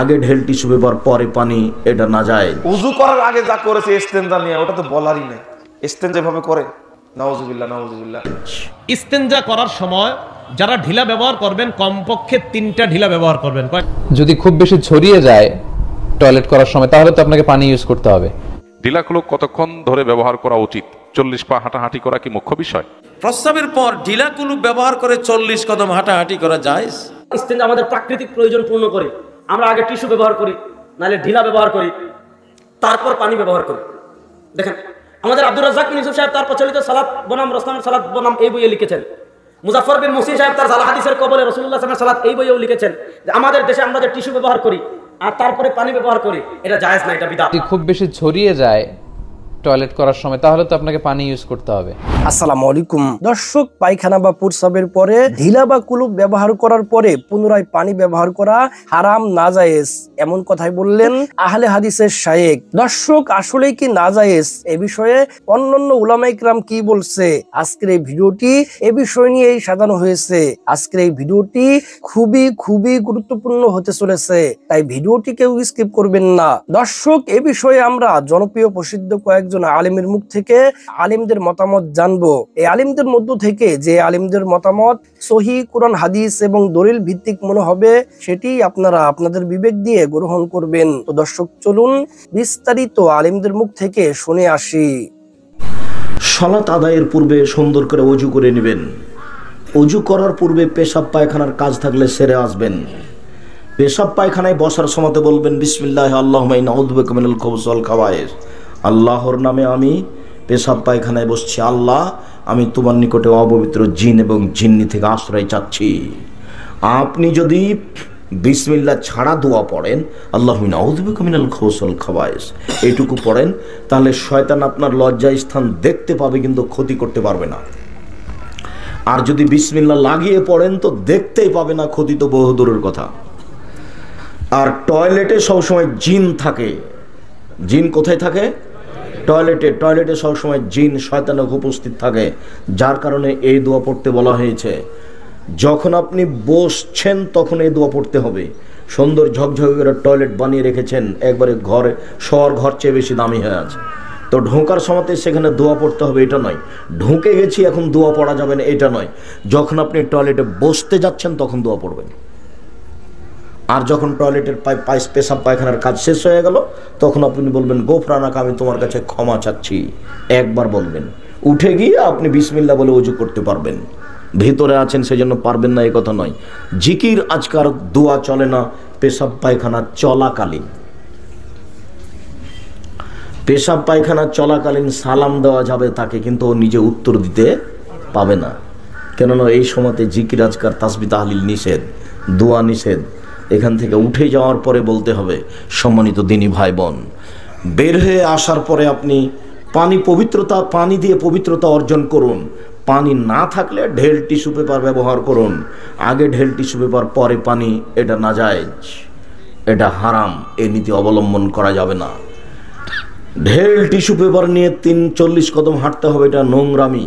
আগে ঢেল tissue paper পরে পানি, এটা না যায়। উযু করার আগে যা করেছে ইস্তেনজা নিয়ে, ওটা তো বলারই নাই। ইস্তেনজা ভাবে করে, নাউজুবিল্লাহ নাউজুবিল্লাহ। ইস্তেনজা করার সময় যারা ঢিলা ব্যবহার করবেন কমপক্ষে 3টা ঢিলা ব্যবহার করবেন। যদি খুব বেশি ছড়িয়ে যায় টয়লেট করার সময়, তাহলে তো আপনাকে পানি ইউজ করতে হবে। ঢিলা কুলুপ কতক্ষণ ধরে ব্যবহার করা উচিত? 40 পা হাঁটাহাঁটি করা কি মুখ্য বিষয়? প্রস্রাবের পর ঢিলা কুলুপ ব্যবহার করে 40 কদম হাঁটাহাঁটি করা যায়। ইস্তেনজা আমাদের প্রাকৃতিক প্রয়োজন পূর্ণ করে আমরা আগে টিস্যু ব্যবহার করি, নাহলে ঢিলা ব্যবহার করি, তারপর পানি ব্যবহার করি। দেখেন আমাদের আব্দুর রাজ্জাক বিন ইউসুফ সাহেব তার প্রচলিত সালাত বনাম রসলান সালাত বনাম এই বইয়ে লিখেছেন। মুজাফফর বিন মুহসিন সাহেব তার জালা হাদিসের কবলে রাসূলুল্লাহ সাল্লাল্লাহু আলাইহি ওয়াসাল্লাম সালাত এই বইয়েও লিখেছেন যে আমাদের দেশে আমরা যে টিস্যু ব্যবহার করি আর তারপরে পানি ব্যবহার করি, এটা জায়েজ না, এটা বিদআত। যদি খুব বেশি ছড়িয়ে যায় টয়লেট করার সময়, তাহলে তো আপনাকে পানি ইউজ করতে হবে। আসসালামু আলাইকুম দর্শক, পায়খানা বা প্রস্রাবের পরে ঢিলা বা কুলুপ ব্যবহার করার পরে পুনরায় পানি ব্যবহার করা হারাম, নাজায়েজ, এমন কথাই বললেন আহলে হাদিসের শায়েখ। দর্শক আসলে কি নাজায়েজ, এ বিষয়ে অন্যান্য উলামায়ে কিরাম কি বলছে, আজকের এই ভিডিওটি এ বিষয় নিয়েই সাজানো হয়েছে। আজকের এই ভিডিওটি খুবই গুরুত্বপূর্ণ হতে চলেছে, তাই ভিডিওটি কেউ স্কিপ করবেন না। দর্শক এ বিষয়ে আমরা জনপ্রিয় প্রসিদ্ধ কয়েকজন আলেমের মুখ থেকে আলেমদের মতামত জানবো। এই আলেমদের মধ্য থেকে যে আলেমদের মতামত সহিহ কুরআন হাদিস এবং দলিল ভিত্তিক মনে হবে, সেটি আপনারা আপনাদের বিবেক দিয়ে গ্রহণ করবেন। তো দর্শক চলুন বিস্তারিত আলেমদের মুখ থেকে শুনে আসি। সালাত আদায়ের পূর্বে সুন্দর করে ওযু করে নেবেন। ওযু করার পূর্বে পেশাব পায়খানার কাজ থাকলে সেরে আসবেন। পেশাব পায়খানায় বসার সময় বলবেন বিসমিল্লাহ আল্লাহুম্মা ইন্নী আউযু বিকা মিনাল খুবুসি ওয়াল খাবায়েস। আল্লাহর নামে আমি পেশাব পায়খানায় বসছি, আল্লাহ আমি তোমার নিকটে অপবিত্র জিন এবং জিন্নি থেকে আশ্রয় চাচ্ছি। আপনি যদি বিসমিল্লাহ ছাড়া দোয়া পড়েন, আল্লাহুম্মা ইন্নী আউযু বিকা মিনাল খুবুসি ওয়াল খাবায়েস, এইটুকু পড়েন, তাহলে শয়তান আপনার লজ্জায় স্থান দেখতে পাবে কিন্তু ক্ষতি করতে পারবে না। আর যদি বিসমিল্লাহ লাগিয়ে পড়েন তো দেখতেই পাবে না, ক্ষতি তো বহু দূরের কথা। আর টয়লেটে সবসময় জিন থাকে। জিন কোথায় থাকে? টয়লেটে সবসময় জিন শয়তান উপস্থিত থাকে, যার কারণে এই দোয়া পড়তে বলা হয়েছে। যখন আপনি বসছেন তখন এই দোয়া পড়তে হবে। সুন্দর ঝকঝকে করে টয়লেট বানিয়ে রেখেছেন, একবারে ঘরে শহর ঘর চেয়ে বেশি দামি হয়ে আছে, তো ঢোকার সময়তে সেখানে দোয়া পড়তে হবে এটা নয়। ঢুকে গেছি এখন দোয়া পড়া যাবে না এটা নয়। যখন আপনি টয়লেটে বসতে যাচ্ছেন তখন দোয়া পড়বেন। আর যখন টয়লেটের পেশাব পায়খানার কাজ শেষ হয়ে গেল তখন আপনি বলবেন গোফরানাকা, আমি তোমার কাছে ক্ষমা চাচ্ছি, একবার বলবেন। উঠে গিয়ে আপনি বিসমিল্লাহ বলে ওযু করতে পারবেন। ভিতরে আছেন সেজন্য পারবেন না এই কথা নয়। জিকির আজকার দোয়া চলে না পেশাব পায়খানা চলাকালীন। পেশাব পায়খানা চলাকালীন সালাম দেওয়া যাবে তাকে, কিন্তু ও নিজে উত্তর দিতে পাবে না, কেননা এই সময়তে জিকির আজকার তাসবিহ তাহলিল নিষেধ, দোয়া নিষেধ। এখান থেকে উঠে যাওয়ার পরে বলতে হবে। সম্মানিত দিনী ভাই বোন, বের হয়ে আসার পরে আপনি পানি দিয়ে পবিত্রতা অর্জন করুন। পানি না থাকলে ঢেল টিস্যু পেপার ব্যবহার করুন। আগে ঢেল টিস্যু পেপার পরে পানি, এটা নাজায়েজ, এটা হারাম, এই নীতি অবলম্বন করা যাবে না। ঢেল টিস্যু পেপার নিয়ে 40 কদম হাঁটতে হবে, এটা নোংরামি।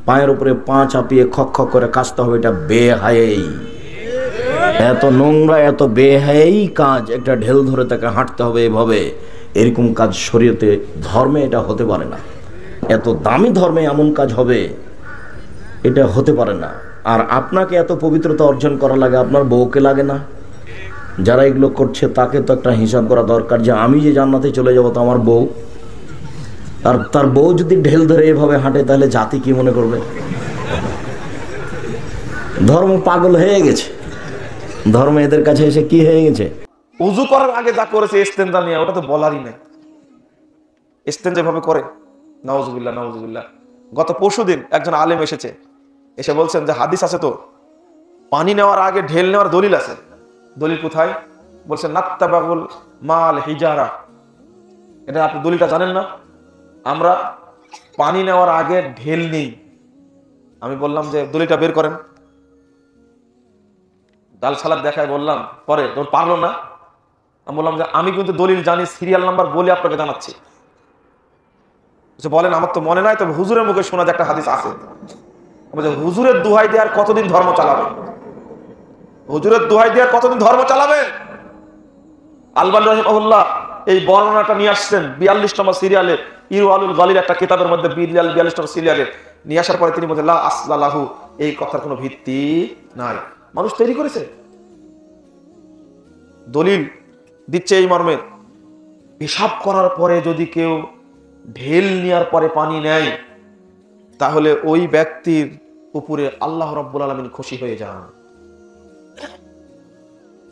পায়ের উপরে পা চাপিয়ে খক খক করে কাশতে হবে, এটা বেহায়াই। এত নোংরা এত বেহায়াই কাজ, একটা ঢেল ধরে তাকে হাঁটতে হবে এভাবে, এরকম কাজ শরীয়তে ধর্মে এটা হতে পারে না। এত দামি ধর্মে এমন কাজ হবে, এটা হতে পারে না। আর আপনাকে এত পবিত্রতা অর্জন করা লাগে, আপনার বউকে লাগে না? যারা এগুলো করছে তাকে তো একটা হিসাব করা দরকার যে আমি যে জান্নাতে চলে যাবো তো আমার বউ, আর তার বউ যদি ঢেল ধরে এভাবে হাঁটে তাহলে জাতি কি মনে করবে? ধর্ম পাগল হয়ে গেছে, ধর্ম এদের কাছে এসে কি হয়ে গেছে। উযু করার আগে যা করেছে ইস্তেনজা নিয়ে, ওটা তো বলারই নাই। ইস্তেনজা ভাবে করে, নাউজুবিল্লাহ নাউজুবিল্লাহ। গত পরশুদিন একজন আলেম এসে বলছেন যে হাদিস আছে তো, পানি নেওয়ার আগে ঢেল নেওয়ার দলিল আছে। দলিল কোথায়? বলছেন নাত্তাবাগুল মাল হিজারা। এটা আপনি দলিলটা জানেন না? আমরা পানি নেওয়ার আগে ঢেল নেই। আমি বললাম যে দলিলটা বের করেন। ডাল সালাদ দেখায় বললাম, পরে তোর পারলো না। আমি বললাম যে আমি কিন্তু দলিল জানি, সিরিয়াল নাম্বার বলে আপনাকে জানাচ্ছি। বলেন আমার তো মনে নাই, তবে হুজুরের মুখে শোনা যে একটা হাদিস আছে। হুজুরের দোহাই দেওয়ার কতদিন ধর্ম চালাবে? হুজুরের দোহাই দেওয়ার কতদিন ধর্ম চালাবে? আলবানী রাহিমাহুল্লাহ এই বর্ণনাটা নিয়ে আসছেন 42 নম্বর সিরিয়ালে, ইরওয়ালুল গালিল একটা কিতাবের মধ্যে 42 নম্বর সিরিয়ালে নিয়ে আসার পরে তিনি বলেন লা আসলা লাহু, এই কথার কোনো ভিত্তি নাই, মানুষ তৈরি করেছে। দলিল দিচ্ছে এই মর্মে, পেশাব করার পরে যদি কেউ ঢেল নেওয়ার পরে পানি নেয় তাহলে ওই ব্যক্তির উপরে আল্লাহ রাব্বুল আলামিন খুশি হয়ে যান।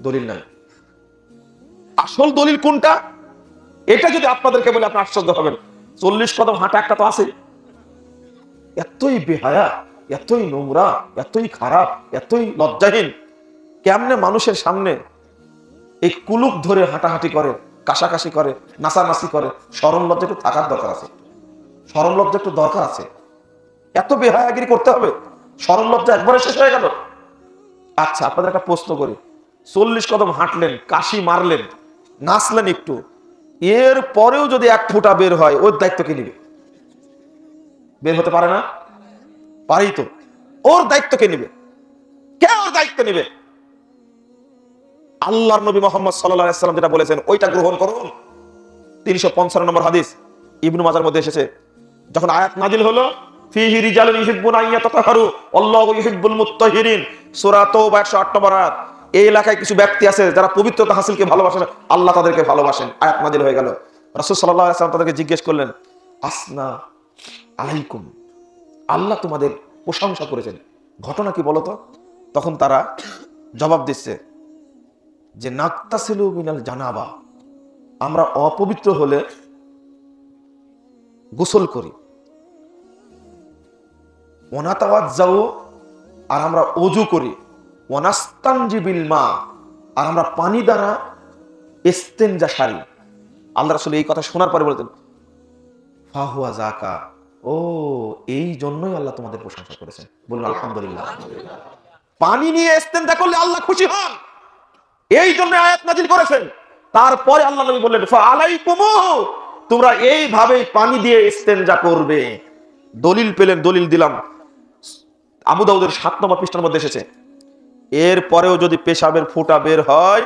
দলিল নাই। আসল দলিল কোনটা, এটা যদি আপনাদেরকে বলে আপনি আশ্চর্য হবেন। 40 কদম হাঁটা একটা তো আছে। এতই বেহায়া, এতই নোংরা, এতই খারাপ, এতই লজ্জাহীন, কেমনে মানুষের সামনে এই কুলুক ধরে হাঁটাহাঁটি করে, কাশাকাশি করে, নাচানাচি করে। শরম লজ্জা একটু থাকার দরকার আছে, শরম লজ্জা একটু দরকার আছে। এত বেহায়াগিরি করতে হবে? শরম লজ্জা একবারে শেষ হয়ে গেল। আচ্ছা, আপনাদের একটা প্রশ্ন করি, 40 কদম হাঁটলেন, কাশি মারলেন, নাচলেন একটু, এর পরেও যদি 1 ফোঁটা বের হয়, ওর দায়িত্ব কে নিবে? বের হতে পারে না? পারেই তো। ওর দায়িত্ব কে নিবে? কে ওর দায়িত্ব নিবে? আল্লাহর নবী মুহাম্মদ সাল্লাল্লাহু আলাইহি ওয়াসাল্লাম যেটা বলেছেন ওইটা গ্রহণ করুন। 355 নম্বর হাদিস ইবনু মাজার মধ্যে এসেছে, যখন আয়াত নাজিল হলো ফিহি রিজালুন ইউহিব্বুনা আন ইয়াতাতাহহারু আল্লাহু ইউহিব্বুল মুত্তাহিরিন, সূরা তাওবা 108 নম্বর আয়াত। এই এলাকায় কিছু ব্যক্তি আছে যারা পবিত্রতা হাসিলকে ভালোবাসেন, আল্লাহ তাদেরকে ভালোবাসেন। আয়াত নাজিল হয়ে গেল। রাসূল সাল্লাল্লাহু আলাইহি ওয়াসাল্লাম তাদেরকে জিজ্ঞেস করলেন, আসনা আলাইকুম, আল্লাহ তোমাদের প্রশংসা করেছেন, ঘটনা কি বলো তো? তখন তারা জবাব দিচ্ছে যে নাক্তাসিলু মিনাল জানাবা, আমরা অপবিত্র হলে গোসল করি, ওয়ানাতাওয়াজ্জাউ, আর আমরা ওযু করি, ওয়ানাস্তানজিবিল মা, আর আমরা পানি দ্বারা ইস্তেনজা সারি। আল্লাহ রাসূল এই কথা শোনার পরে বলতেন ফাহুয়া যাকা, ও এই জন্যই আল্লাহ তোমাদের প্রশংসা করেছেন, বলুন আলহামদুলিল্লাহ। পানি নিয়ে ইস্তেনজা করলে আল্লাহ খুশি হন, এই জন্য আয়াত নাজিল করেছেন। তারপরে আল্লাহ নবী বললেন ফাআলাইকুমু, তোমরা এইভাবে পানি দিয়ে ইস্তেনজা করবে। দলিল পেলেন, দলিল দিলাম। আবু দাউদের 7 নম্বর পৃষ্ঠার মধ্যে এসেছে, এর পরেও যদি পেশাবের ফোঁটা বের হয়,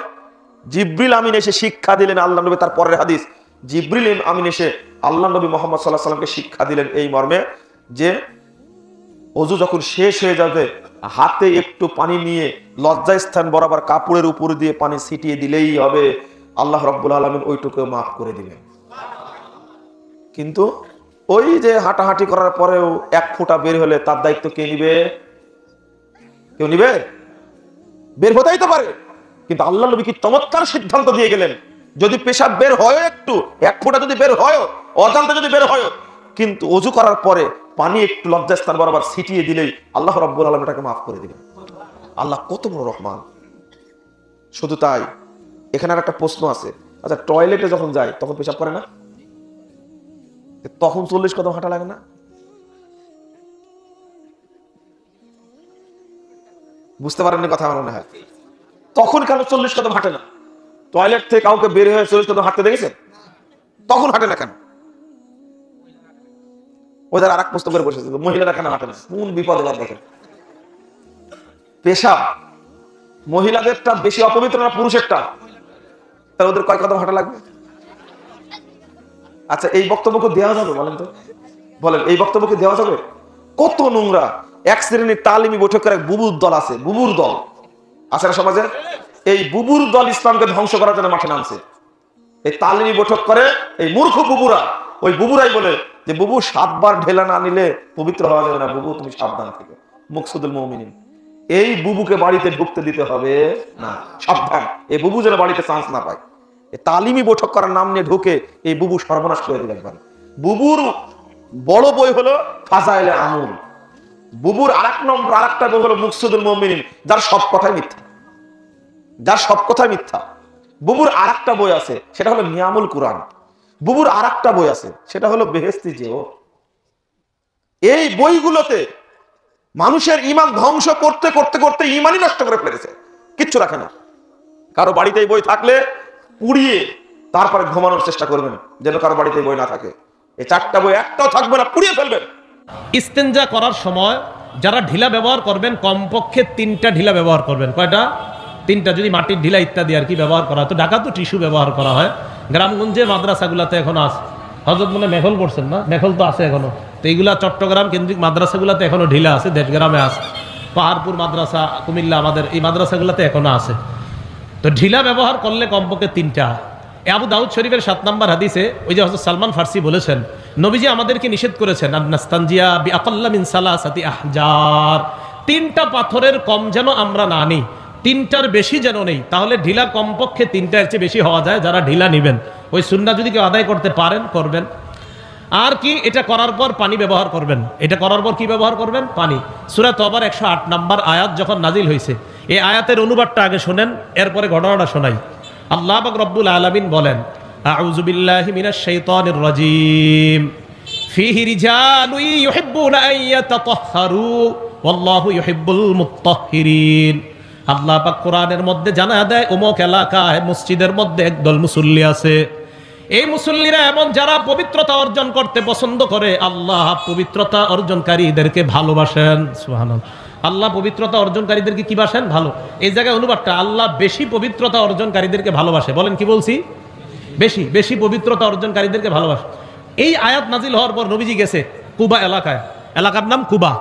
জিবরিল আমিন এসে শিক্ষা দিলেন। আল্লাহ নবী, তার পরের হাদিস, জিবরিল আমিন এসে আল্লাহ নবী মুহাম্মদ সাল্লাল্লাহু আলাইহি ওয়াসাল্লামকে শিক্ষা দিলেন এই মর্মে যে ওযু যখন শেষ হয়ে যাবে, হাতে একটু পানি নিয়ে লজ্জাস্থান বরাবর কাপড়ের উপর দিয়ে পানি ছিটিয়ে দিলেই হবে, আল্লাহ রাব্বুল আলামিন ওইটুকু মাফ করে দিবেন। কিন্তু ওই যে হাঁটাহাঁটি করার পরেও 1 ফোঁটা বের হলে তার দায়িত্ব কে নিবে? কেউ নিবে? বের হতেই তো পারে, কিন্তু আল্লাহ নবী কি চমৎকার সিদ্ধান্ত দিয়ে গেলেন, যদি পেশাব বের হয় একটু, 1 ফোঁটা যদি বের হয়, অজান্তে যদি বের হয়, কিন্তু ওযু করার পরে পানি একটু লজ্জাস্থান বরাবর ছিটিয়ে দিলেই আল্লাহ রাব্বুল আলামিন এটাকে মাফ করে দিবেন। আল্লাহ কত বড় রহমান। শুধু তাই, এখানে আর একটা প্রশ্ন আছে, আচ্ছা টয়লেটে যখন যায় তখন পেশাব করে না? তখন 40 কদম হাঁটা লাগে না? বুঝতে পারেননি কথা আমার মনে হয়। তখন কেন 40 কদম হাঁটে না? টয়লেট থেকে কাউকে বের হয়ে 40 কদম হাঁটতে দেখেছেন? তখন হাঁটে না কেন? ওদের আর এক প্রশ্ন করে বসেছে, মহিলারা কেন হাঁটে না? কোন বিপদে দেখেন। পেশাব মহিলাদেরটা বেশি অপবিত্র না পুরুষেরটা? তাহলে ওদের কয় কদম হাঁটা লাগবে? আচ্ছা, এই বক্তব্যকে দেওয়া যাবে? বলেন তো, বলেন এই বক্তব্যকে দেওয়া যাবে? কত নোংরা। এক শ্রেণীর তালিমি বৈঠকের এক বুবুর দল আছে, বুবুর দল আছে না সমাজে? এই বুবুর দল ইসলামকে ধ্বংস করার জন্য মাঠে নামছে। এই তালিমি বৈঠক করে এই মূর্খ বুবুরা, ওই বুবুরাই বলে যে বুবু 7 বার ঢেলা না নিলে পবিত্র হওয়া যাবে না, বুবু তুমি সাবধান থেকে, মুকসুদুল মুমিনিন। এই বুবুকে বাড়িতে ঢুকতে দিতে হবে না, সাবধান, এই বুবু যেন বাড়িতে চান্স না পায়। তালিমি বৈঠক করার নাম নিয়ে ঢুকে এই বুবু সর্বনাশ করে দিলেন। বুবুর বড় বই হলো ফাজাইলে আমুল, বুবুর আরেকটা বই হলো মুকসুদুল মুমিনিন, যার সব কথাই মিথ্যা, যার সব কথাই মিথ্যা। বুবুর আরেকটা বই আছে, সেটা হলো নিয়ামুল কুরআন। বুবুর আরেকটা বই আছে, সেটা হলো বেহেশতি যেও। এই বইগুলোতে মানুষের ঈমান ধ্বংস করতে করতে করতে ঈমানই নষ্ট করে ফেলেছে, কিচ্ছু রাখে না। কারো বাড়িতে এই বই থাকলে পুড়িয়ে তারপরে ঘুমানোর চেষ্টা করবেন, যেন কারো বাড়িতে বই না থাকে। এই 4টা বই একটাও থাকবে না, পুড়িয়ে ফেলবেন। ইস্তেঞ্জা করার সময় যারা ঢিলা ব্যবহার করবেন, কমপক্ষে 3টা ঢিলা ব্যবহার করবেন। কয়টা? তিনটা, যদি মাটির ঢিলা ইত্যাদি আর কি ব্যবহার করা হয়। তো ঢাকা তো টিস্যু ব্যবহার করা হয়, গ্রামগঞ্জে মাদ্রাসাগুলোতে এখনো আছে। হযরত মনে মেখল পড়ছেন না, মেখল তো আছে এখনো। তো এইগুলা চট্টগ্রাম কেন্দ্রিক মাদ্রাসাগুলোতে এখনো ঢিলা আছে, দেশগ্রামে আছে, পাহাড়পুর মাদ্রাসা, কুমিল্লা, আমাদের এই মাদ্রাসাগুলোতে এখনো আছে। তো ঢিলা ব্যবহার করলে কমপক্ষে তিনটা। আবু দাউদ শরীফের 7 নম্বর হাদিসে ওই যে হযরত সালমান ফার্সি বলেছেন, নবীজি আমাদেরকে নিষেধ করেছেন আন্নাস্তানজিয়া বিআকাল্লা মিন সালাসাতি আহজার, তিনটা পাথরের কম যেন আমরা না নিই, তিনটার বেশি যেন নেই। তাহলে ঢিলা কমপক্ষে তিনটার চেয়ে বেশি হওয়া যায়। যারা ঢিলা নেবেন ওই সুন্নাহ যদি কেউ আদায় করতে পারেন করবেন। আর কি, এটা করার পর পানি ব্যবহার করবেন। এটা করার পর কি ব্যবহার করবেন? পানি। সূরা তওবার 108 নম্বর আয়াত যখন নাজিল হয়েছে, এই আয়াতের অনুবাদটা আগে শোনেন, এরপরে ঘটনাটা শোনাই। আল্লাহ পাক রব্বুল আলামিন বলেন, আউযু বিল্লাহি মিনাশ শাইতানির রাজীম, ফীহি রিজালুন ইউহিব্বুনা আন ইয়াতাতাহহারু ওয়াল্লাহু ইউহিব্বুল মুত্তাহহিরিন। আল্লাহ পাক কোরআনের মধ্যে জানায়া দেয়, অমুক এলাকায় মসজিদের মধ্যে একদল মুসল্লি আছে, এই মুসল্লিরা এমন যারা পবিত্রতা অর্জন করতে পছন্দ করে। আল্লাহ পবিত্রতা অর্জনকারীদেরকে ভালোবাসেন। সুবহানাল্লাহ। আল্লাহ পবিত্রতা অর্জনকারীদেরকে কি বাসেন? ভালো। এই জায়গায় অনুবাদটা, আল্লাহ বেশি পবিত্রতা অর্জনকারীদেরকে ভালোবাসে। বলেন কি বলছি? বেশি বেশি পবিত্রতা অর্জনকারীদেরকে ভালোবাসে। এই আয়াত নাজিল হওয়ার পর নবীজি গেছে কুবা এলাকায়, এলাকার নাম কুবা।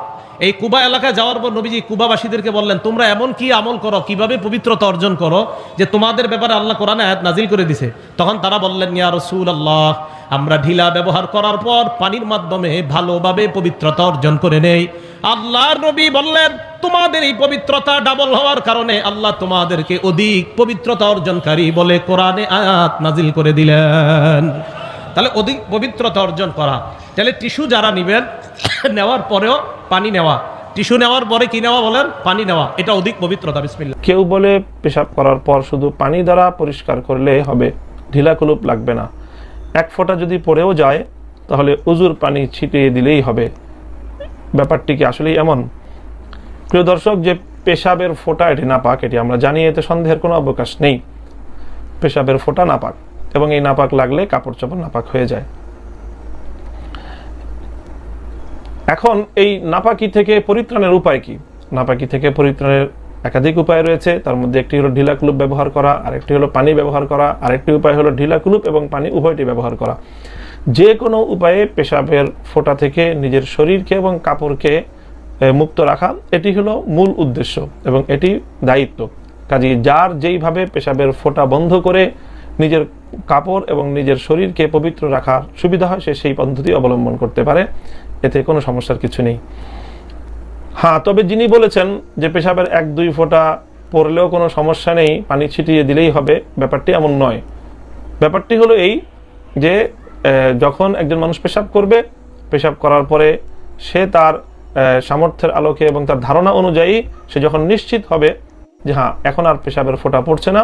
এই কুবা এলাকায় যাওয়ার পর নবীজি কুবাবাসীদেরকে বললেন, তোমরা এমন কি আমল করো, কিভাবে পবিত্রতা অর্জন করো যে তোমাদের ব্যাপারে আল্লাহ কোরআনে আয়াত নাজিল করে দিছে। তখন তারা বললেন, ইয়া রাসূলুল্লাহ, আমরা ঢিলা ব্যবহার করার পর পানির মাধ্যমে ভালোভাবে পবিত্রতা অর্জন করে নেই। আল্লাহর নবী বললেন, তোমাদের এই পবিত্রতা ডাবল হওয়ার কারণে আল্লাহ তোমাদেরকে অধিক পবিত্রতা অর্জনকারী বলে কোরআনে আয়াত নাজিল করে দিলেন। তাহলে অধিক পবিত্রতা অর্জন করা। তাহলে টিস্যু যারা নেবেন, নেওয়ার পরেও পানি নেওয়া, টিস্যু নেওয়ার পরে কি নেওয়া বলেন? পানি নেওয়া, এটা অধিক পবিত্রতা। বিসমিল্লাহ। কেউ বলে পেশাব করার পর শুধু পানি দ্বারা পরিষ্কার করলে হবে, ঢিলা কুলুপ লাগবে না। এক ফোঁটা যদি পড়েও যায় তাহলে উজুর পানি ছিটিয়ে দিলেই হবে। ব্যাপারটি কি আসলেই এমন? প্রিয় দর্শক, যে পেশাবের ফোঁটা এটি নাপাক, এটি আমরা জানি, এতে সন্দেহের কোনো অবকাশ নেই। পেশাবের ফোঁটা নাপাক, এবং এই নাপাক লাগলে কাপড় চোপড় নাপাক হয়ে যায়। এখন এই নাপাকি থেকে পরিত্রাণের উপায় কি? নাপাকি থেকে পরিত্রাণের একাধিক উপায় রয়েছে। তার মধ্যে একটি হলো ঢিলা কুলুপ ব্যবহার করা, আরেকটি হলো পানি ব্যবহার করা, আরেকটি উপায় হলো ঢিলা কুলুপ এবং পানি উভয়টি ব্যবহার করা। যে কোনো উপায়ে পেশাবের ফোঁটা থেকে নিজের শরীরকে এবং কাপড়কে মুক্ত রাখা, এটি হলো মূল উদ্দেশ্য এবং এটি দায়িত্ব। কাজেই যার যেইভাবে পেশাবের ফোঁটা বন্ধ করে নিজের কাপড় এবং নিজের শরীরকে পবিত্র রাখার সুবিধা হয়, সে সেই পদ্ধতি অবলম্বন করতে পারে, এতে কোনো সমস্যার কিছু নেই। হ্যাঁ, তবে যিনি বলেছেন যে পেশাবের 1-2 ফোঁটা পড়লেও কোনো সমস্যা নেই, পানি ছিটিয়ে দিলেই হবে, ব্যাপারটি এমন নয়। ব্যাপারটি হলো এই যে যখন একজন মানুষ পেশাব করবে, পেশাব করার পরে সে তার সামর্থ্যের আলোকে এবং তার ধারণা অনুযায়ী সে যখন নিশ্চিত হবে যে হ্যাঁ এখন আর পেশাবের ফোঁটা পড়ছে না,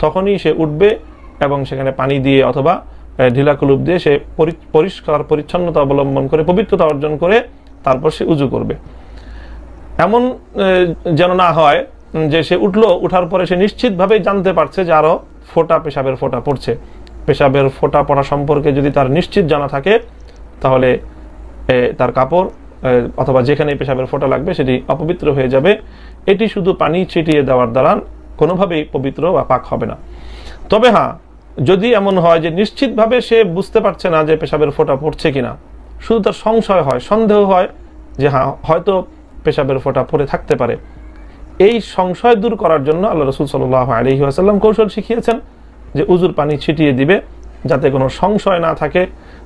তখনই সে উঠবে এবং সেখানে পানি দিয়ে অথবা ঢিলা কুলুপ দিয়ে সে পরিষ্কার পরিচ্ছন্নতা অবলম্বন করে পবিত্রতা অর্জন করে তারপর সে উজু করবে। এমন যেন না হয় যে সে উঠার পরে সে নিশ্চিতভাবেই জানতে পারছে যে আরো ফোঁটা পেশাবের ফোঁটা পড়ছে। পেশাবের ফোঁটা পড়া সম্পর্কে যদি তার নিশ্চিত জানা থাকে, তাহলে তার কাপড় অথবা যেখানে পেশাবের ফোঁটা লাগবে সেটি অপবিত্র হয়ে যাবে। এটি শুধু পানি ছিটিয়ে দেওয়ার দ্বারা কোনোভাবেই পবিত্র বা পাক হবে না। তবে হ্যাঁ, যদি এমন হয় যে নিশ্চিতভাবে সে বুঝতে পারছে না যে পেশাবের ফোঁটা পড়ছে কিনা, শুধু তার সংশয় হয়, সন্দেহ হয় যে হ্যাঁ হয়তো পেশাবের ফোঁটা পড়ে থাকতে পারে, এই সংশয় দূর করার জন্য আল্লাহ রাসূল সাল্লাল্লাহু আলাইহি ওয়াসাল্লাম কৌশল শিখিয়েছেন যে উজুর পানি ছিটিয়ে দিবে যাতে কোনো সংশয় না থাকে।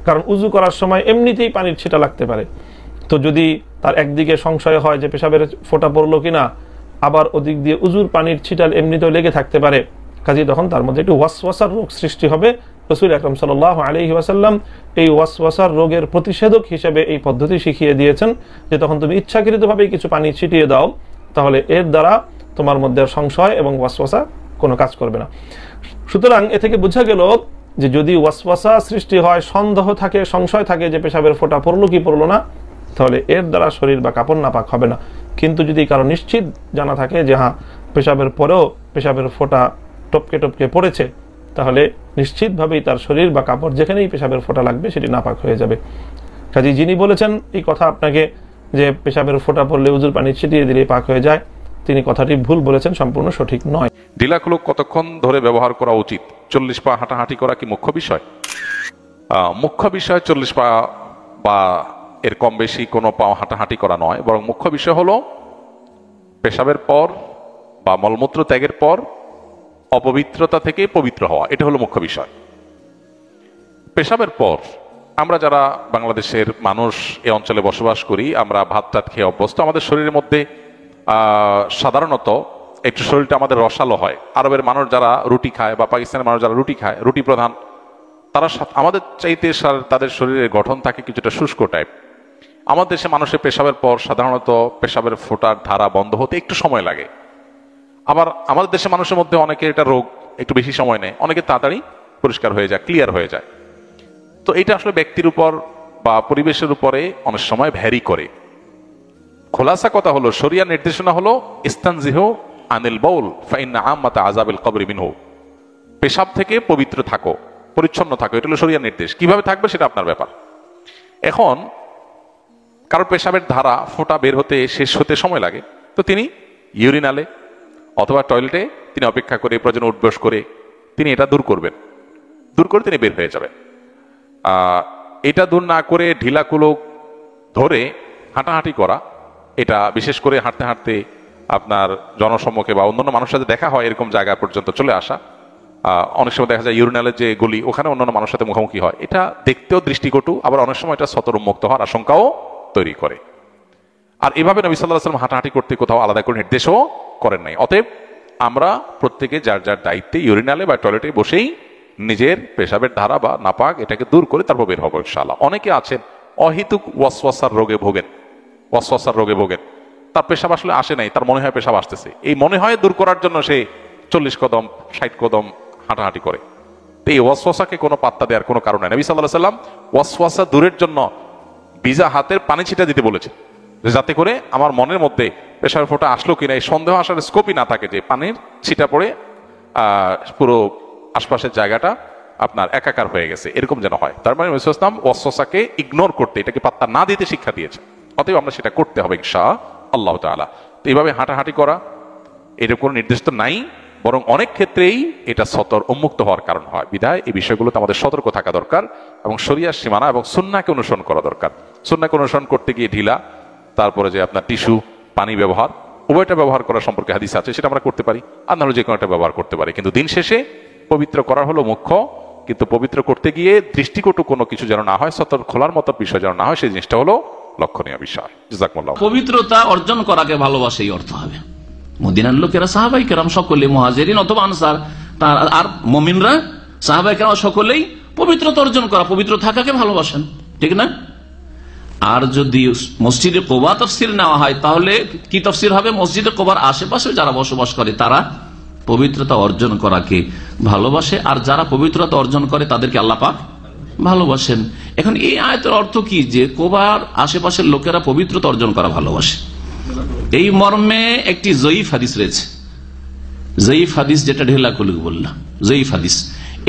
কারণ উজু করার সময় এমনিতেই পানির ছিটা লাগতে পারে। তো যদি তার একদিকে সংশয় হয় যে পেশাবের ফোঁটা পড়লো কিনা, আবার ওদিক দিয়ে উজুর পানির ছিটাল এমনিতেও লেগে থাকতে পারে, কাজে তখন তার মধ্যে একটু ওয়াসওয়াসার রোগ সৃষ্টি হবে। রাসূল আকরাম সাল্লাল্লাহু আলাইহি ওয়াসাল্লাম এই ওয়াসওয়াসার রোগের প্রতিষেধক হিসেবে এই পদ্ধতি শিখিয়ে দিয়েছেন যে তখন তুমি ইচ্ছাকৃতভাবে কিছু পানি ছিটিয়ে দাও, তাহলে এর দ্বারা তোমার মধ্যে সংশয় এবং ওয়াসওয়াসা কোনো কাজ করবে না। সুতরাং এ থেকে বোঝা গেল যে যদি ওয়াসওয়াসা সৃষ্টি হয়, সন্দেহ থাকে, সংশয় থাকে যে পেশাবের ফোঁটা পড়লো কি পড়লো না, তাহলে এর দ্বারা শরীর বা কাপড় নাপাক হবে না। কিন্তু যদি কারো নিশ্চিত জানা থাকে যে হ্যাঁ পেশাবের পরেও পেশাবের ফোঁটা টপকে টপকে পড়েছে, তাহলে নিশ্চিতভাবেই তার শরীর বা কাপড় যেখানেই পেশাবের ফোঁটা লাগবে সেটি নাপাক হয়ে যাবে। কাজেই যিনি বলেছেন এই কথা আপনাকে যে পেশাবের ফোঁটা পড়লে উজুর পানি ছিটিয়ে দিলে পাক হয়ে যায়, তিনি কথাটি ভুল বলেছেন, সম্পূর্ণ সঠিক নয়। ঢিলা কুলুপ কতক্ষণ ধরে ব্যবহার করা উচিত? 40 পা হাঁটাহাঁটি করা কি মুখ্য বিষয়? মুখ্য বিষয় 40 পা বা এর কম বেশি কোনো পা হাঁটাহাঁটি করা নয়, বরং মুখ্য বিষয় হলো পেশাবের পর বা মলমূত্র ত্যাগের পর অপবিত্রতা থেকে পবিত্র হওয়া, এটা হলো মুখ্য বিষয়। পেশাবের পর আমরা যারা বাংলাদেশের মানুষ এ অঞ্চলে বসবাস করি, আমরা ভাত টাত খেয়ে অভ্যস্ত, আমাদের শরীরের মধ্যে সাধারণত একটু শরীরটা আমাদের রসালো হয়। আরবের মানুষ যারা রুটি খায় বা পাকিস্তানের মানুষ যারা রুটি খায়, রুটি প্রধান, তারা আমাদের চাইতে তাদের শরীরের গঠন থাকে কিছুটা শুষ্ক টাইপ। আমাদের দেশে মানুষের পেশাবের পর সাধারণত পেশাবের ফোঁটার ধারা বন্ধ হতে একটু সময় লাগে। আবার আমাদের দেশের মানুষের মধ্যে অনেকে এটা রোগ একটু বেশি সময় নেয়, অনেকে তাড়াতাড়ি পরিষ্কার হয়ে যায়, ক্লিয়ার হয়ে যায়। তো এটা আসলে ব্যক্তির উপর বা পরিবেশের উপরে অনেক সময় ভ্যারি করে। খোলাসা কথা হলো, শরিয়া নির্দেশনা হলো ইস্তানজিহু আনিল বাউল ফাইন্না আম্মাতা আযাবিল কবরি মিনহু, পেশাব থেকে পবিত্র থাকো, পরিচ্ছন্ন থাকো, এটা হলো শরিয়ার নির্দেশ। কিভাবে থাকবে সেটা আপনার ব্যাপার। এখন কারোর পেশাবের ধারা ফোঁটা বের হতে শেষ হতে সময় লাগে, তো তিনি ইউরিনালে অথবা টয়লেটে তিনি অপেক্ষা করে প্রয়োজন উঠবস করে তিনি এটা দূর করবেন, দূর করে তিনি বের হয়ে যাবেন। এটা দূর না করে ঢিলা কুলুপ ধরে হাঁটাহাঁটি করা, এটা বিশেষ করে হাঁটতে হাঁটতে আপনার জনসম্মুখে বা অন্যান্য মানুষের সাথে দেখা হয় এরকম জায়গা পর্যন্ত চলে আসা, অনেক সময় দেখা যায় ইউরিনালের যে গলি ওখানে অন্যান্য মানুষের সাথে মুখোমুখি হয়, এটা দেখতেও দৃষ্টিকটু, আবার অনেক সময় এটা সতর উন্মুক্ত হওয়ার আশঙ্কাও তৈরি করে। আর এভাবে নবী সাল্লাল্লাহু আলাইহি ওয়াসাল্লাম হাঁটাহাঁটি করতে কোথাও আলাদা করে নির্দেশও করেন নাই। অতএব আমরা প্রত্যেকে যার যার দায়িত্বে ইউরিনালে বা টয়লেটে বসেই নিজের পেশাবের ধারা বা নাপাক এটাকে দূর করে তারপর বের হবো ইনশাআল্লাহ। অনেকে আছেন অহেতুক ওয়াসওয়াসার রোগে ভোগেন, তার পেশাব আসলে আসে নাই, তার মনে হয় পেশাব আসতেছে, এই মনে হয় দূর করার জন্য সে 40 কদম 60 কদম হাঁটাহাঁটি করে। তো এই ওয়াসওয়াসাকে কোনো পাত্তা দেওয়ার কোনো কারণ নাই। নবী সাল্লাল্লাহু আলাইহি ওয়াসাল্লাম ওয়াসওয়াসা দূরের জন্য ভিজা হাতের পানি ছিটা দিতে বলেছে, যাতে করে আমার মনের মধ্যে পেশাবের ফোঁটা আসলো কিনা এই সন্দেহ আসার স্কোপই না থাকে, যে পানির ছিটা পড়ে পুরো আশপাশের জায়গাটা আপনার একাকার হয়ে গেছে, এরকম যেন হয়। তার মানে নবী সাল্লাল্লাহু আলাইহি ওয়াসাল্লাম ওয়াসওয়াসাকে ইগনোর করতে, এটাকে পাত্তা না দিতে শিক্ষা দিয়েছে। অতএব আমরা সেটা করতে হবে ইনশাআল্লাহ তাআলা। তো এইভাবে হাঁটাহাঁটি করা এর কোনো নির্দেশ তো নাই, বরং অনেক ক্ষেত্রেই এটা সতর উন্মুক্ত হওয়ার কারণ হয়। বিধায় এই বিষয়গুলোতে আমাদের সতর্ক থাকা দরকার এবং শরিয়ার সীমানা এবং সুন্নাহকে অনুসরণ করা দরকার। সুন্নাহকে অনুসরণ করতে গিয়ে ঢিলা, তারপরে যে আপনার টিস্যু, পানি ব্যবহার, উভয়টা ব্যবহার করা সম্পর্কে হাদিস আছে, সেটা আমরা করতে পারি, আর নাহলে যে কোনো একটা ব্যবহার করতে পারি। কিন্তু দিন শেষে পবিত্র করা হলো মুখ্য, কিন্তু পবিত্র করতে গিয়ে দৃষ্টিকটু কোনো কিছু যেন না হয়, সতর খোলার মতো বিষয় যেন না হয়, সেই জিনিসটা হলো লক্ষণীয় বিষয়। জাযাকুমুল্লাহ। পবিত্রতা অর্জন করাকে ভালোবাসে এই অর্থ হবে। মদিনার লোকেরা সাহাবাই কেরাম সকলে, মুহাজিরিন অথবা আনসার আর মুমিনরা সাহাবাই কেরাম সকলেই পবিত্রতা অর্জন করা, পবিত্র থাকাকে ভালোবাসেন, ঠিক না? আর যদি মসজিদে কোবা তাফসীর নেওয়া হয়, তাহলে কি তাফসীর হবে? মসজিদে কোবার আশেপাশে যারা বসবাস করে তারা পবিত্রতা অর্জন করাকে ভালোবাসে, আর যারা পবিত্রতা অর্জন করে তাদেরকে আল্লাহ পাক ভালোবাসেন। এখন এই আয়াতের অর্থ কি? যে কোবার আশেপাশের লোকেরা পবিত্রতা অর্জন করা ভালোবাসে, এই মর্মে একটি জয়ীফ হাদিস রয়েছে। জয়ীফ হাদিস, যেটা ঢিলা কুলুপ বললাম, জয়ীফ হাদিস।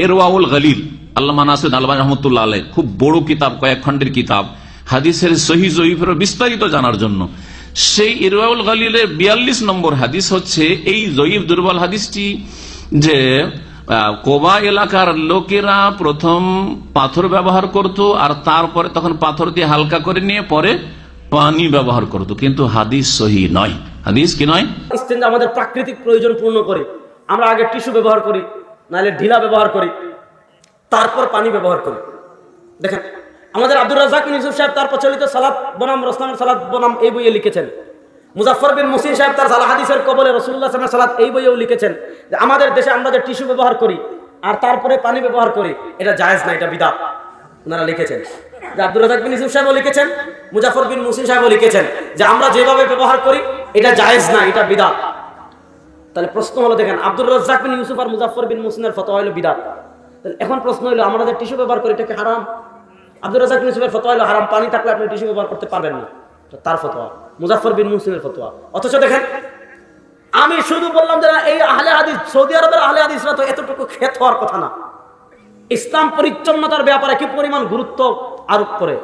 ইরওয়াউল গলিল, আল্লামা নাসির আলবানী রাহমাতুল্লাহ আলাইহি, খুব বড় কিতাব, কয়েক খণ্ডের কিতাব, হাদিসের সহিহ জয়ীফের বিস্তারিত জানার জন্য। সেই ইরওয়াউল গলিলের 42 নম্বর হাদিস হচ্ছে এই জয়ীফ দুর্বল হাদিসটি, যে কোবা এলাকার লোকেরা প্রথম পাথর ব্যবহার করত, আর তারপরে তখন পাথর দিয়ে হালকা করে নিয়ে পরে পানি ব্যবহার করত, কিন্তু হাদিস সহিহ নয়। হাদিস কি নয়? ইস্তেঞ্জা আমাদের প্রাকৃতিক প্রয়োজন পূর্ণ করে আমরা আগে টিস্যু ব্যবহার করি, নাহলে ঢিলা ব্যবহার করি, তারপর পানি ব্যবহার করি। দেখেন আমাদের আব্দুর রাজ্জাক বিন ইউসুফ সাহেব তার প্রচলিত সালাত বনাম রসলানের সালাত বনাম এই বইয়ে লিখেছেন। মুজাফফর বিন মুহসিন সাহেব তার সালাহ হাদিসের কবলে রাসূলুল্লাহ সাল্লাল্লাহু আলাইহি সালাত এই বইয়েও লিখেছেন যে আমাদের দেশে আমরা যে টিস্যু ব্যবহার করি আর তারপরে পানি ব্যবহার করি, এটা জায়েজ না, এটা বিদআত। ওনারা লিখেছেন যে আব্দুর রাজ্জাক বিন ইউসুফ সাহেবও লিখেছেন, মুজাফফর বিন মুহসিন সাহেবও লিখেছেন যে আমরা যেভাবে ব্যবহার করি এটা জায়েজ না, এটা বিদআত। তাহলে প্রশ্ন হলো, দেখেন আব্দুর রাজ্জাক বিন ইউসুফ আর মুজাফফর বিন মুহসিনের ফতোয়া হলো বিদআত। এখন প্রশ্ন হলো, আমরা যে টিস্যু ব্যবহার করি এটা কি হারাম? আব্দুর রাজ্জাক বিন ইউসুফের ফতোয়া হলো হারাম, পানি থাকলে আপনি টিস্যু ব্যবহার করতে পারবেন না, তার ফতোয়া। মুজাফফর বিন মুহসিনের ফতোয়া। অথচ দেখেন আমি শুধু বললাম যে এই আহলে হাদিস, সৌদি আরবের আহলে হাদিসরা তো এতটুকু খেত হওয়ার কথা না। ইসলাম পরিচ্ছন্নতার ব্যাপারে কি পরিমাণ গুরুত্ব আরোপ করে,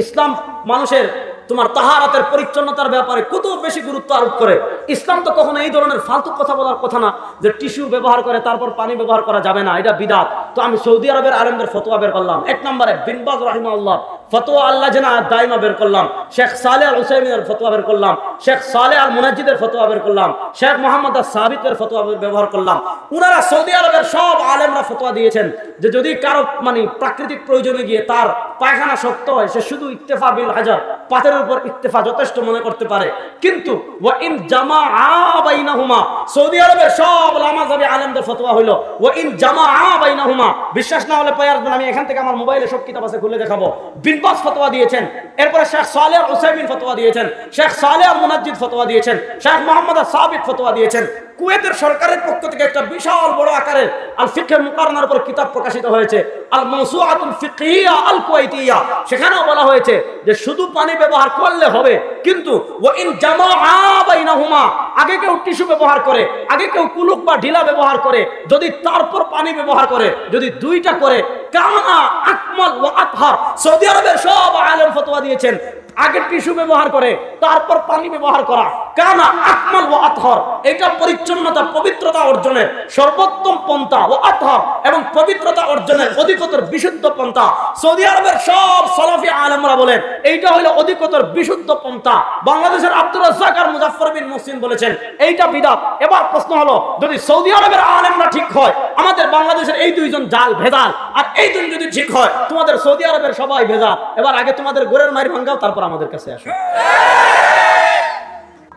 ইসলাম মানুষের তোমার তাহারাতের পরিচ্ছন্নতার ব্যাপারে কত বেশি গুরুত্ব আরোপ করে। ইসলাম তো কখনো এই ধরনের ফালতু কথা বলার কথা না যে টিস্যু ব্যবহার করে তারপর পানি ব্যবহার করা যাবে না, এটা বিদাত। তো আমি সৌদি আরবের আলেমদের ফতোয়া বের করলাম। 1 নম্বরে বিন বাজ রাহিমাহুল্লাহ ফতোয়া আল্লাহ জানা দাইমা বের করলাম, শেখ সালেহ আল উসাইমিনের ফতোয়া বের করলাম, শেখ সালেহ আল মুনাজ্জিদের ফতোয়া বের করলাম, শেখ মোহাম্মদ সাবিতের ফতোয়া ব্যবহার করলাম। উনারা সৌদি আরবের সব আলেমরা ফতোয়া দিয়েছেন যে যদি কারো মানে প্রাকৃতিক প্রয়োজনে গিয়ে তার পায়খানা শক্ত হয়, সে শুধু ইত্তেফা বিল হাজার, পাথরের উপর ইত্তেফা যথেষ্ট মনে করতে পারে। কিন্তু ওয়া ইন জামাআ বাইনাহুমা, সৌদি আরবের সব লামাযাবি আলেমদের ফতোয়া হলো ওয়া ইন জামাআ বাইনাহুমা। বিশ্বাস না হলে পায়ার আমি এখান থেকে আমার মোবাইলে সব কিতাব আছে খুলে দেখাবো। বিন বাজ ফতোয়া দিয়েছেন, এরপরে শেখ সালেহ আল উসাইমিন ফতোয়া দিয়েছেন, শেখ সালেহ আল মুনাজ্জিদ ফতোয়া দিয়েছেন, শেখ মোহাম্মদ সাবিত ফতোয়া দিয়েছেন। কুয়েতের সরকারের পক্ষ থেকে একটা বিশাল বড় আকারের আল ফিকহে মুকাররানার উপর কিতাব প্রকাশিত হয়েছে, আল মাওসুআতুল ফিকহিয়া আল কুওয়াইতিয়া। সেখানেও বলা হয়েছে যে শুধু পানি ব্যবহার করলে হবে, কিন্তু ওয়া ইন জামাআ বাইনাহুমা, আগে কেউ টিস্যু ব্যবহার করে, আগে কেউ কুলুক বা ঢিলা ব্যবহার করে, যদি তারপর পানি ব্যবহার করে, যদি দুইটা করে, কানা আকমাল ওয়া আতহার। সৌদি আরবের সব আলেম ফতোয়া দিয়েছেন আগে টিস্যু ব্যবহার করে তারপর পানি ব্যবহার করা কানা আকমাল ওয়া আতহার, এটা পরিচ্ছন্নতা পবিত্রতা অর্জনের সর্বোত্তম পন্থা, ও আতহার এবং পবিত্রতা অর্জনের অধিকতর বিশুদ্ধ পন্থা। সৌদি আরবের সব সালাফি আলেমরা বলেন এইটা হলো অধিকতর বিশুদ্ধ পন্থা। বাংলাদেশের আব্দুর রাজ্জাক আর মুজাফফর বিন মুহসিন বলেছেন এইটা বিদআত। এবার প্রশ্ন হলো, যদি সৌদি আরবের আলেমরা ঠিক হয়, আমাদের বাংলাদেশের এই দুইজন জাল ভেজাল, আর এই দুজন যদি ঠিক হয়, তোমাদের সৌদি আরবের সবাই ভেজাল। এবার আগে তোমাদের গোরের মাইর ভাঙ্গাও, তারপর আমাদের কাছে আসো।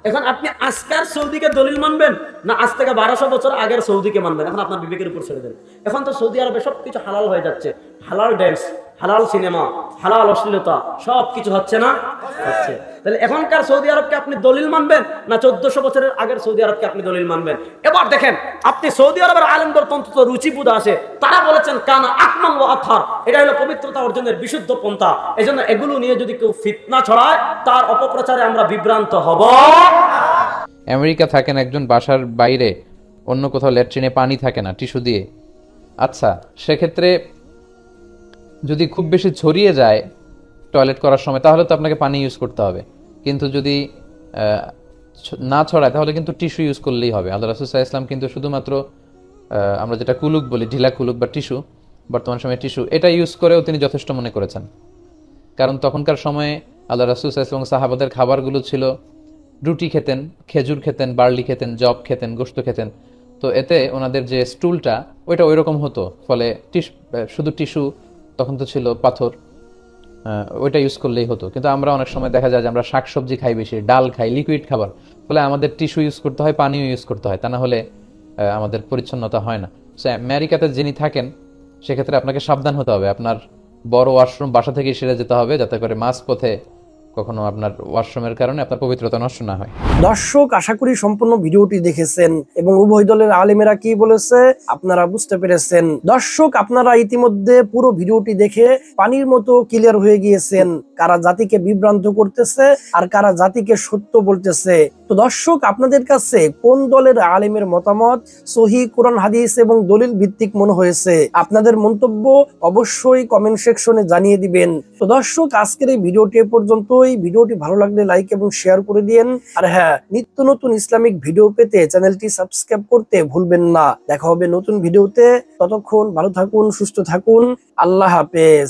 এখন আপনি আজকার সৌদিকে দলিল মানবেন না আজ থেকে 1200 বছর আগের সৌদিকে মানবেন? এখন আপনার বিবেকের উপর ছেড়ে দেন। এখন তো সৌদি আরবে সবকিছু হালাল হয়ে যাচ্ছে, হালাল ড্যান্স, হালাল সিনেমা, হালাল অশ্লীলতা, সবকিছু হচ্ছে না? হচ্ছে। তাহলে এখনকার সৌদি আরবকে আপনি দলিল মানবেন না 1400 বছরের আগের সৌদি আরবকে আপনি দলিল মানবেন? এবার দেখেন, আপনি সৌদি আরবের আলেমদের অন্তত রুচিবোধ আছে, তারা বলেছেন কানা আকমাল ওয়া আতহার, এটা হলো পবিত্রতা অর্জনের বিশুদ্ধ পন্থা। এজন্য এগুলো নিয়ে যদি কেউ ফিতনা ছড়ায়, তার অপপ্রচারে আমরা বিভ্রান্ত হব। আমেরিকা থাকেন একজন, বাসার বাইরে অন্য কোথাও ল্যাট্রিনে পানি থাকে না টিস্যু দিয়ে। আচ্ছা, সেক্ষেত্রে যদি খুব বেশি ছড়িয়ে যায় টয়লেট করার সময়, তাহলে তো আপনাকে পানি ইউজ করতে হবে। কিন্তু যদি না ছড়ায়, তাহলে কিন্তু টিস্যু ইউজ করলেই হবে। আল্লাহ রাসূল সাল্লাল্লাহু আলাইহি ওয়াসাল্লাম কিন্তু শুধুমাত্র আমরা যেটা কুলুক বলি, ঢিলা কুলুক বা টিস্যু, বর্তমান সময়ে টিস্যু, এটা ইউজ করেও তিনি যথেষ্ট মনে করেছেন। কারণ তখনকার সময়ে আল্লাহ রাসূল সাল্লাল্লাহু আলাইহি ওয়াসাল্লাম এবং সাহাবাদের খাবারগুলো ছিল রুটি খেতেন, খেজুর খেতেন, বার্লি খেতেন, জব খেতেন, গোশত খেতেন। তো এতে ওনাদের যে স্টুলটা ওইটা ওই রকম হতো, ফলে শুধু টিস্যু তখন তো ছিল পাথর, ওইটা ইউজ করলেই হতো। কিন্তু আমরা অনেক সময় দেখা যায় যে আমরা শাকসবজি খাই বেশি, ডাল খাই, লিকুইড খাবার, ফলে আমাদের টিস্যু ইউজ করতে হয়, পানিও ইউজ করতে হয়, তা না হলে আমাদের পরিচ্ছন্নতা হয় না। সো আমেরিকাতে যিনি থাকেন, সেক্ষেত্রে আপনাকে সাবধান হতে হবে। আপনার বড় ওয়াশরুম বাসা থেকে সেরে যেতে হবে, যাতে করে মাঝপথে কখনো আপনার ওয়াশরুমের কারণে আপনার পবিত্রতা নষ্ট না হয়। দর্শক, আশা করি সম্পূর্ণ ভিডিওটি দেখেছেন এবং উভয় দলের আলেমেরা কি বলেছে আপনারা বুঝতে পেরেছেন। দর্শক, আপনারা ইতিমধ্যে পুরো ভিডিওটি দেখে পানির মতো ক্লিয়ার হয়ে গিয়েছেন কারা জাতিকে বিভ্রান্ত করতেছে আর কারা জাতিকে সত্য বলতেছে। তো দর্শক, আপনাদের কাছে কোন দলের আলেমের মতামত সহিহ কোরআন হাদিস এবং দলিল ভিত্তিক মনে হয়েছে? আপনাদের মন্তব্য অবশ্যই কমেন্ট সেকশনে জানিয়ে দিবেন। তো দর্শক, আজকের এই ভিডিওটি পর্যন্ত। ভিডিওটি ভালো লাগলে লাইক এবং শেয়ার করে দিন। আর হ্যাঁ, নিত্য নতুন ইসলামিক ভিডিও পেতে চ্যানেলটি সাবস্ক্রাইব করতে ভুলবেন না। দেখা হবে নতুন ভিডিওতে, ততক্ষণ ভালো থাকুন, সুস্থ থাকুন, আল্লাহ হাফেজ।